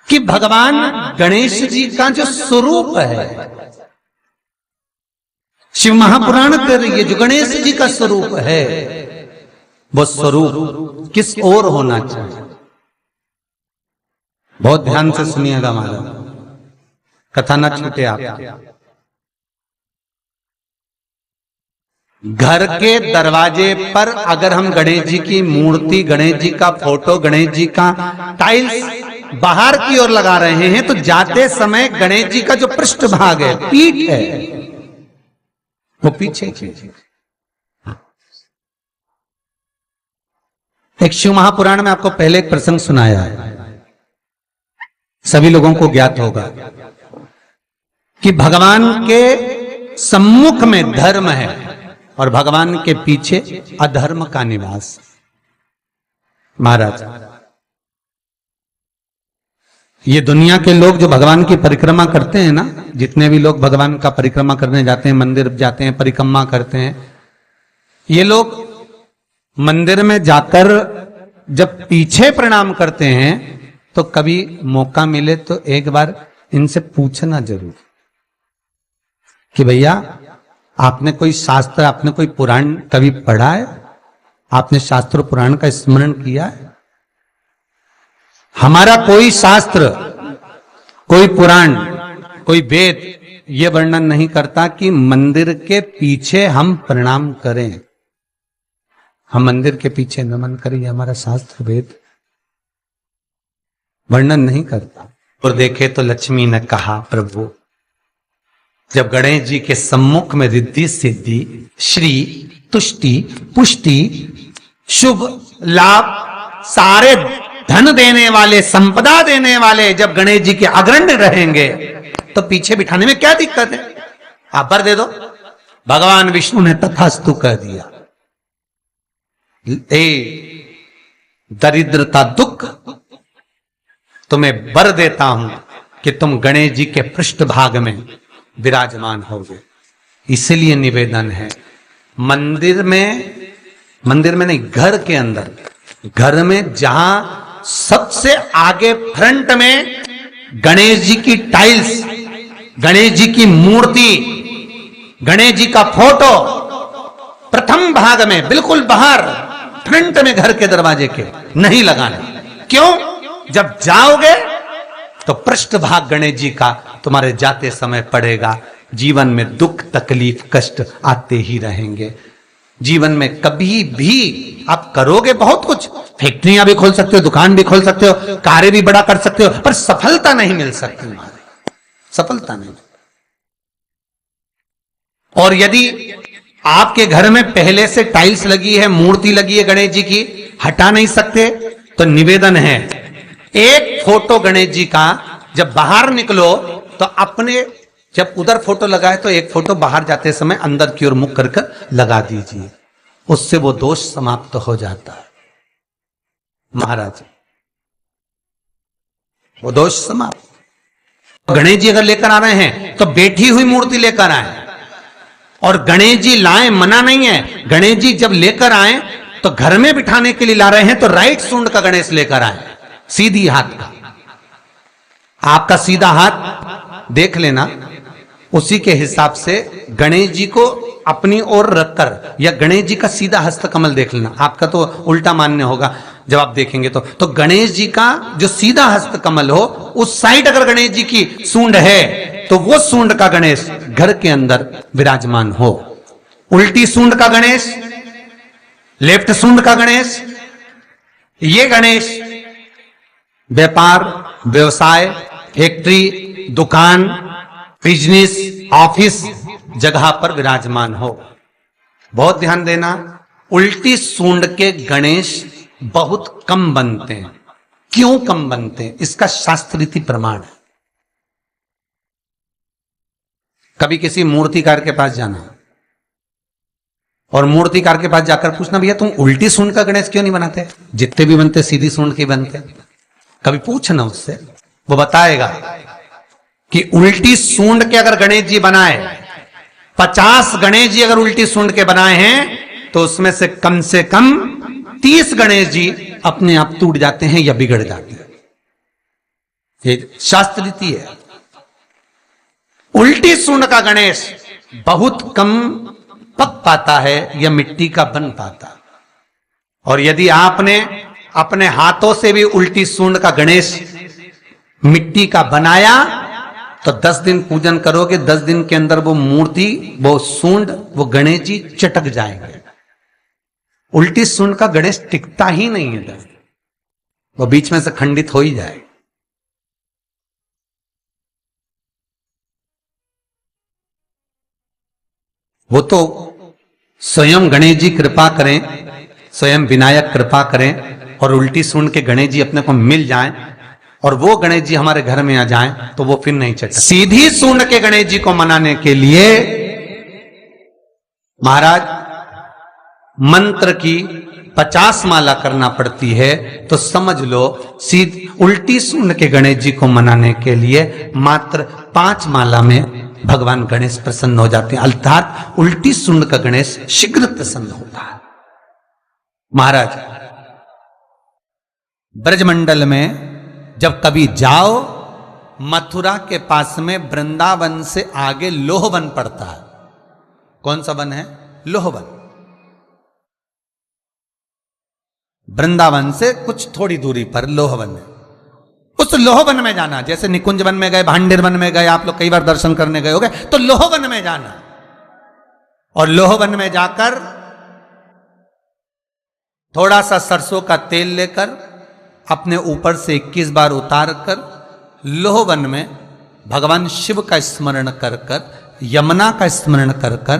कि भगवान गणेश जी का जो स्वरूप है, शिव महापुराण कह रही है जो गणेश जी का स्वरूप है, वो स्वरूप किस ओर होना चाहिए। बहुत ध्यान से सुनिएगा महाराज, कथा ना छूटे आप। घर के दरवाजे पर अगर हम गणेश जी की मूर्ति, गणेश जी का फोटो, गणेश जी का टाइल्स बाहर की ओर लगा रहे हैं, तो जाते समय गणेश जी का जो पृष्ठभाग है, पीठ है, वो पीछे की। एक शिव महापुराण में आपको पहले एक प्रसंग सुनाया है, सभी लोगों को ज्ञात होगा कि भगवान के सम्मुख में धर्म है और भगवान के पीछे अधर्म का निवास। महाराज, ये दुनिया के लोग जो भगवान की परिक्रमा करते हैं ना, जितने भी लोग भगवान का परिक्रमा करने जाते हैं, मंदिर जाते हैं, परिक्रमा करते हैं, ये लोग मंदिर में जाकर जब पीछे प्रणाम करते हैं तो कभी मौका मिले तो एक बार इनसे पूछना जरूर कि भैया आपने कोई शास्त्र, आपने कोई पुराण कभी पढ़ा है? आपने शास्त्र पुराण का स्मरण किया है? हमारा कोई शास्त्र, कोई पुराण, कोई वेद ये वर्णन नहीं करता कि मंदिर के पीछे हम प्रणाम करें, हम मंदिर के पीछे नमन करें, ये हमारा शास्त्र वेद वर्णन नहीं करता। और देखे तो लक्ष्मी ने कहा, प्रभु जब गणेश जी के सम्मुख में रिद्धि सिद्धि, श्री, तुष्टि, पुष्टि, शुभ लाभ, सारे धन देने वाले, संपदा देने वाले जब गणेश जी के अग्रण्य रहेंगे तो पीछे बिठाने में क्या दिक्कत है? आप वर दे दो। भगवान विष्णु ने तथास्तु कह दिया। ए दरिद्रता दुख, तुम्हें वर देता हूं कि तुम गणेश जी के पृष्ठभाग में विराजमान होगे। इसलिए निवेदन है, मंदिर में नहीं, घर के अंदर, घर में जहां सबसे आगे फ्रंट में गणेश जी की टाइल्स, गणेश जी की मूर्ति, गणेश जी का फोटो प्रथम भाग में बिल्कुल बाहर फ्रंट में घर के दरवाजे के नहीं लगाना। क्यों? जब जाओगे तो पृष्ठभाग गणेश जी का तुम्हारे जाते समय पड़ेगा। जीवन में दुख, तकलीफ, कष्ट आते ही रहेंगे। जीवन में कभी भी आप करोगे बहुत कुछ, फैक्ट्रियां भी खोल सकते हो, दुकान भी खोल सकते हो, कार्य भी बड़ा कर सकते हो, पर सफलता नहीं मिल सकती, सफलता नहीं। और यदि आपके घर में पहले से टाइल्स लगी है, मूर्ति लगी है गणेश जी की, हटा नहीं सकते, तो निवेदन है, एक फोटो गणेश जी का जब बाहर निकलो तो अपने, जब उधर फोटो लगाए तो एक फोटो बाहर जाते समय अंदर की ओर मुख करके लगा दीजिए, उससे वो दोष समाप्त हो जाता है। महाराज, वो दोष समाप्त। गणेश जी अगर लेकर आ रहे हैं तो बैठी हुई मूर्ति लेकर आए, और गणेश जी लाए मना नहीं है। गणेश जी जब लेकर आए तो घर में बिठाने के लिए ला रहे हैं तो राइट सूंड का गणेश लेकर आए, सीधी हाथ का। आपका सीधा हाथ देख लेना, उसी के हिसाब से गणेश जी को अपनी ओर रखकर, या गणेश जी का सीधा हस्त कमल देख लेना। आपका तो उल्टा मान्य होगा जब आप देखेंगे तो गणेश जी का जो सीधा हस्त कमल हो, उस साइड अगर गणेश जी की सूंड है तो वो सूंड का गणेश घर के अंदर विराजमान हो। उल्टी सूंड का गणेश, लेफ्ट सूंड का गणेश, ये गणेश व्यापार, व्यवसाय, फैक्ट्री, दुकान, बिजनेस, ऑफिस जगह पर विराजमान हो। बहुत ध्यान देना, उल्टी सूंड के गणेश बहुत कम बनते हैं। क्यों कम बनते हैं? इसका शास्त्रीय प्रमाण है। कभी किसी मूर्तिकार के पास जाना और मूर्तिकार के पास जाकर पूछना, भैया तुम उल्टी सूंड का गणेश क्यों नहीं बनाते? जितने भी बनते सीधी सूंड के बनते। कभी पूछना उससे, वो बताएगा कि उल्टी सूंड के अगर गणेश जी बनाए, 50 गणेश जी अगर उल्टी सूंड के बनाए हैं तो उसमें से कम 30 गणेश जी अपने आप टूट जाते हैं या बिगड़ जाते हैं। ये शास्त्र रीति है। उल्टी सूंड का गणेश बहुत कम पक पाता है या मिट्टी का बन पाता। और यदि आपने अपने हाथों से भी उल्टी सूंड का गणेश मिट्टी का बनाया तो 10 दिन पूजन करोगे, 10 दिन के अंदर वो मूर्ति, वो सूंड, वो गणेश जी चटक जाएंगे। उल्टी सूंड का गणेश टिकता ही नहीं है, 10 दिन वो बीच में से खंडित हो ही जाए। वो तो स्वयं गणेश जी कृपा करें, स्वयं विनायक कृपा करें और उल्टी सूंड के गणेश जी अपने को मिल जाएं और वो गणेश जी हमारे घर में आ जाएं तो वो फिर नहीं चटक। सीधी सूंड के गणेश जी को मनाने के लिए महाराज मंत्र की 50 माला करना पड़ती है। तो समझ लो सीधी उल्टी सूंड के गणेश जी को मनाने के लिए मात्र 5 माला में भगवान गणेश प्रसन्न हो जाते हैं। अर्थात उल्टी सूंड का गणेश शीघ्र प्रसन्न होता है। महाराज ब्रजमंडल में जब कभी जाओ, मथुरा के पास में वृंदावन से आगे लोहवन पड़ता है। कौन सा वन है? लोहवन। वृंदावन से कुछ थोड़ी दूरी पर लोहवन है। उस लोहवन में जाना, जैसे निकुंज वन में गए, भांडेर वन में गए, आप लोग कई बार दर्शन करने गए होंगे, तो लोहवन में जाना और लोहवन में जाकर थोड़ा सा सरसों का तेल लेकर अपने ऊपर से 21 बार उतार कर लोहवन में भगवान शिव का स्मरण कर कर, यमुना का स्मरण कर कर,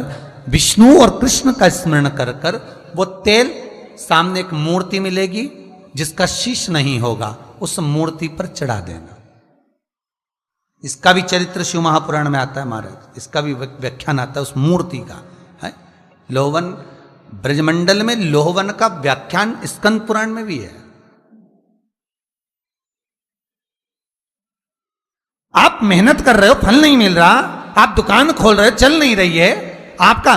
विष्णु और कृष्ण का स्मरण कर कर, वो तेल सामने एक मूर्ति मिलेगी जिसका शीश नहीं होगा, उस मूर्ति पर चढ़ा देना। इसका भी चरित्र शिव महापुराण में आता है महाराज, इसका भी व्याख्यान आता है उस मूर्ति का है। लोहवन ब्रजमंडल में लोहवन का व्याख्यान स्कंद पुराण में भी है। आप मेहनत कर रहे हो, फल नहीं मिल रहा, आप दुकान खोल रहे हो, चल नहीं रही है, आपका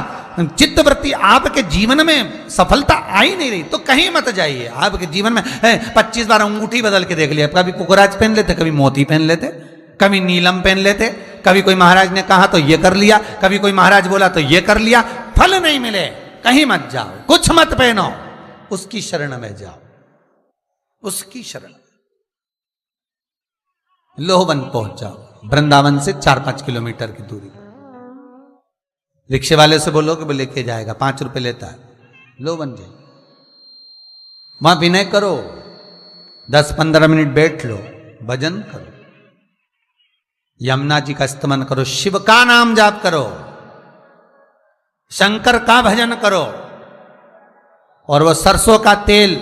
चित्तवृत्ति, आपके जीवन में सफलता आ ही नहीं रही, तो कहीं मत जाइए। आपके जीवन में 25 बार अंगूठी बदल के देख लिया, कभी पुखराज पहन लेते, कभी मोती पहन लेते, कभी नीलम पहन लेते, कभी कोई महाराज ने कहा तो ये कर लिया, कभी कोई महाराज बोला तो ये कर लिया, फल नहीं मिले, कहीं मत जाओ, कुछ मत पहनो, उसकी शरण में जाओ, उसकी शरण। लोहवन पहुंच जाओ, वृंदावन से 4-5 किलोमीटर की दूरी। रिक्शे वाले से बोलो कि वो लेके जाएगा, 5 रुपए लेता है। लोहवन जाए, वहां विनय करो, 10-15 मिनट बैठ लो, भजन करो, यमुना जी का स्तमन करो, शिव का नाम जाप करो, शंकर का भजन करो, और वो सरसों का तेल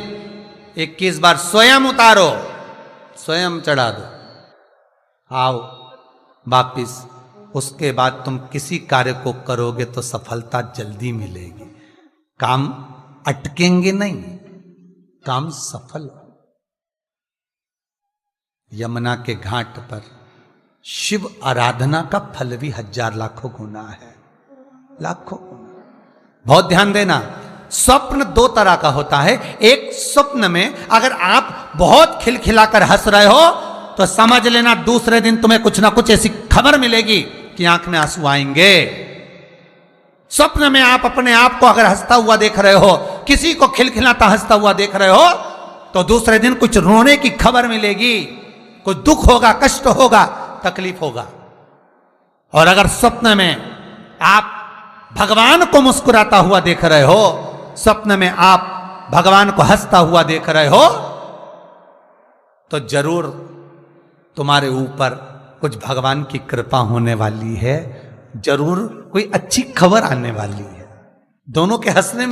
21 बार स्वयं उतारो, स्वयं चढ़ा दो, आओ वापिस। उसके बाद तुम किसी कार्य को करोगे तो सफलता जल्दी मिलेगी, काम अटकेंगे नहीं, काम सफल। यमुना के घाट पर शिव आराधना का फल भी 1000 लाखों गुना है, लाखों गुना। बहुत ध्यान देना, स्वप्न 2 तरह का होता है। एक स्वप्न में अगर आप बहुत खिलखिलाकर हंस रहे हो तो समझ लेना दूसरे दिन तुम्हें कुछ ना कुछ ऐसी खबर मिलेगी कि आंख में आंसू आएंगे। स्वप्न में आप अपने आप को अगर हंसता हुआ देख रहे हो, किसी को खिलखिलाता हंसता हुआ देख रहे हो, तो दूसरे दिन कुछ रोने की खबर मिलेगी, कुछ दुख होगा, कष्ट होगा, तकलीफ होगा। और अगर स्वप्न में आप भगवान को मुस्कुराता हुआ देख रहे हो, स्वप्न में आप भगवान को हंसता हुआ देख रहे हो, तो जरूर तुम्हारे ऊपर कुछ भगवान की कृपा होने वाली है, जरूर कोई अच्छी खबर आने वाली है। दोनों के हंसने में